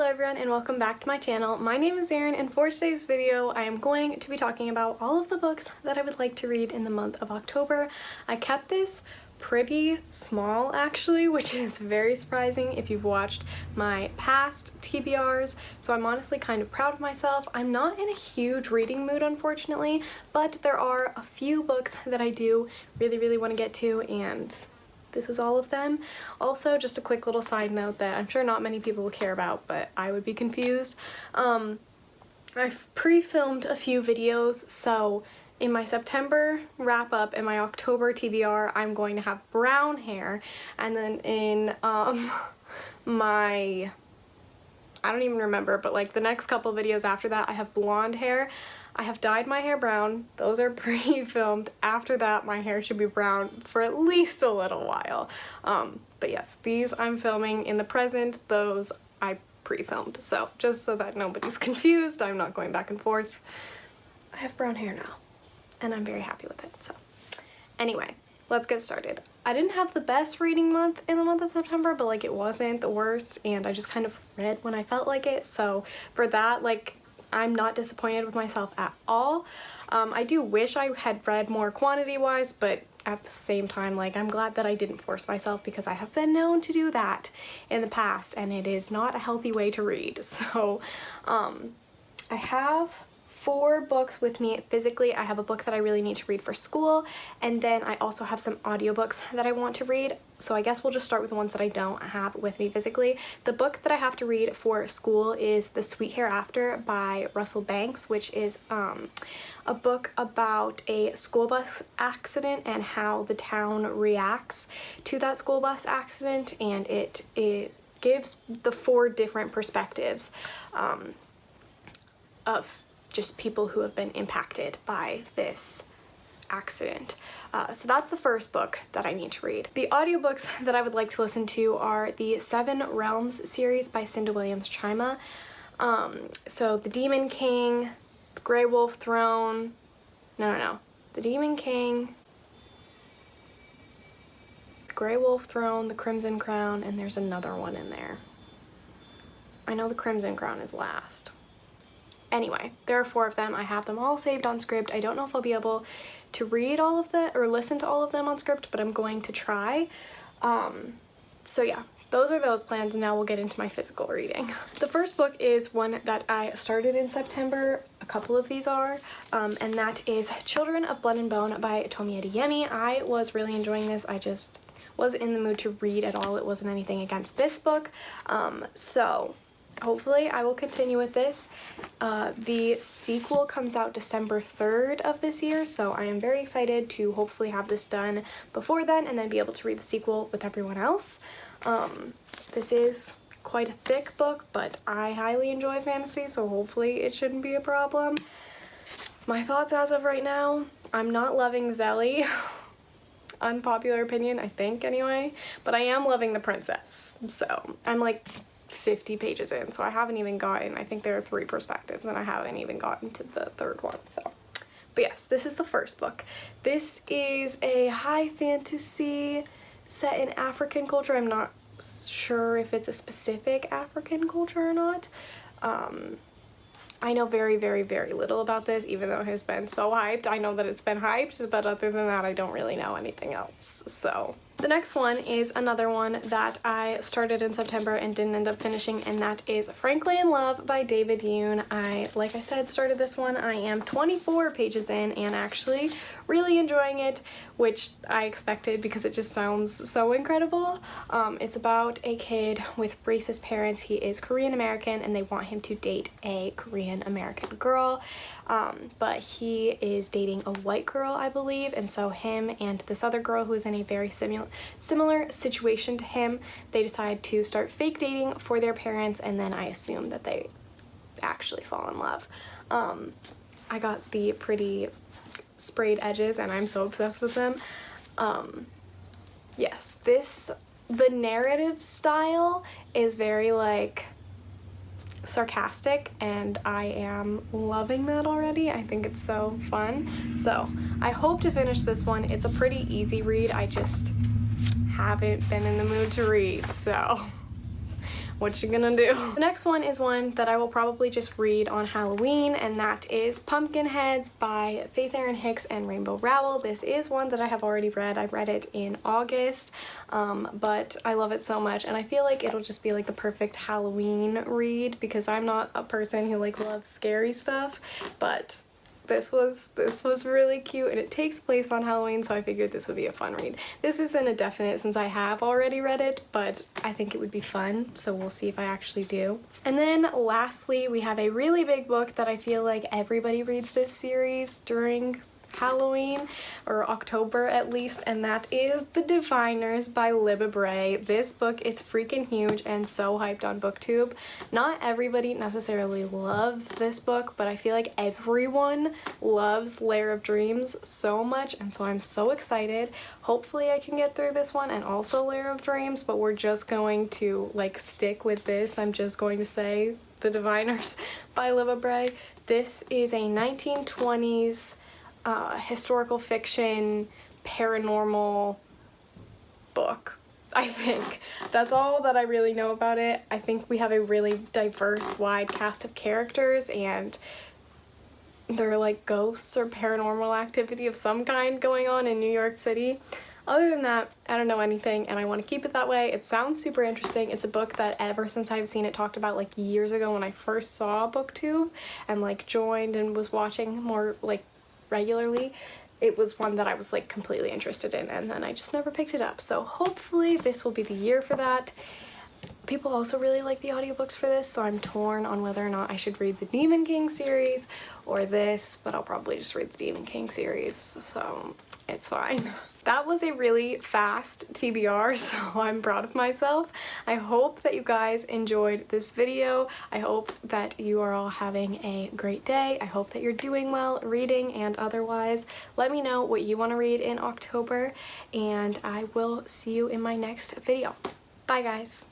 Hello everyone and welcome back to my channel. My name is Erin and for today's video I am going to be talking about all of the books that I would like to read in the month of October. I kept this pretty small actually, which is very surprising if you've watched my past TBRs, so I'm honestly kind of proud of myself. I'm not in a huge reading mood unfortunately, but there are a few books that I do really want to get to, and this is all of them. Also, just a quick little side note that I'm sure not many people will care about, but I would be confused. I've pre-filmed a few videos, so in my September wrap-up and my October TBR, I'm going to have brown hair, and then in my, I don't even remember, but like the next couple videos after that, I have blonde hair. I have dyed my hair brown. Those are pre-filmed. After that, my hair should be brown for at least a little while. But yes, these I'm filming in the present. Those I pre-filmed. So just so that nobody's confused, I'm not going back and forth. I have brown hair now, and I'm very happy with it. So anyway, let's get started. I didn't have the best reading month in the month of September, but like it wasn't the worst, and I just kind of read when I felt like it. So for that, like, I'm not disappointed with myself at all. I do wish I had read more quantity-wise, but at the same time, like, I'm glad that I didn't force myself because I have been known to do that in the past, and it is not a healthy way to read. So, I have 4 books with me physically. I have a book that I really need to read for school, and then I also have some audiobooks that I want to read. So I guess we'll just start with the ones that I don't have with me physically. The book that I have to read for school is The Sweet Hereafter by Russell Banks, which is a book about a school bus accident and how the town reacts to that school bus accident, and it gives the 4 different perspectives of just people who have been impacted by this accident. So that's the first book that I need to read. The audiobooks that I would like to listen to are the 7 Realms series by Cinda Williams-Chima. So The Demon King, The Grey Wolf Throne, The Demon King, The Grey Wolf Throne, The Crimson Crown, and there's another one in there. I know The Crimson Crown is last. Anyway, there are 4 of them. I have them all saved on script. I don't know if I'll be able to read all of them or listen to all of them on script, but I'm going to try. So yeah, those are those plans, and now we'll get into my physical reading. The first book is one that I started in September. A couple of these are, and that is Children of Blood and Bone by Tomi Adeyemi. I was really enjoying this. I just wasn't in the mood to read at all. It wasn't anything against this book. So hopefully I will continue with this. The sequel comes out December 3rd of this year, so I am very excited to hopefully have this done before then and then be able to read the sequel with everyone else. This is quite a thick book, but I highly enjoy fantasy, so hopefully it shouldn't be a problem. My thoughts as of right now, I'm not loving Zelly. Unpopular opinion, I think anyway, but I am loving the princess. So I'm like 50 pages in, so I haven't even gotten, I think there are 3 perspectives and I haven't even gotten to the 3rd one. So, but yes, this is the first book. This is a high fantasy set in African culture. I'm not sure if it's a specific African culture or not. I know very little about this, even though it has been so hyped. I know that it's been hyped, but other than that, I don't really know anything else. So the next one is another one that I started in September and didn't end up finishing, and that is Frankly in Love by David Yoon. Like I said, started this one. I am 24 pages in and actually really enjoying it, which I expected because it just sounds so incredible. It's about a kid with racist parents. He is Korean American and they want him to date a Korean American girl, but he is dating a white girl, I believe, and so him and this other girl who is in a very similar situation to him, they decide to start fake dating for their parents, and then I assume that they actually fall in love. I got the pretty sprayed edges and I'm so obsessed with them. Yes, the narrative style is very like sarcastic, and I am loving that already. I think it's so fun. So I hope to finish this one. It's a pretty easy read. I just haven't been in the mood to read, so What you gonna do? The next one is one that I will probably just read on Halloween, and that is Pumpkinheads by Faith Erin Hicks and Rainbow Rowell. This is one that I have already read. I read it in August, but I love it so much, and I feel like it'll just be like the perfect Halloween read because I'm not a person who like loves scary stuff, but this was really cute, and it takes place on Halloween, so I figured this would be a fun read. This isn't a definite since I have already read it, but I think it would be fun, so we'll see if I actually do. And then lastly, we have a really big book that I feel like everybody reads this series during Halloween, or October at least, and that is The Diviners by Libba Bray. This book is freaking huge and so hyped on Booktube. Not everybody necessarily loves this book, but I feel like everyone loves Lair of Dreams so much, and so I'm so excited. Hopefully I can get through this one and also Lair of Dreams, but we're just going to like stick with this. I'm just going to say The Diviners by Libba Bray. This is a 1920s historical fiction, paranormal book, I think. That's all that I really know about it. I think we have a really diverse, wide cast of characters, and they're like ghosts or paranormal activity of some kind going on in New York City. Other than that, I don't know anything, and I want to keep it that way. It sounds super interesting. It's a book that ever since I've seen it talked about like years ago when I first saw Booktube and like joined and was watching more like regularly, it was one that I was like completely interested in, and then I just never picked it up. So hopefully this will be the year for that. People also really like the audiobooks for this, so I'm torn on whether or not I should read the Demon King series or this, but I'll probably just read the Demon King series, so it's fine. That was a really fast TBR, so I'm proud of myself. I hope that you guys enjoyed this video. I hope that you are all having a great day. I hope that you're doing well reading and otherwise. Let me know what you want to read in October, and I will see you in my next video. Bye guys!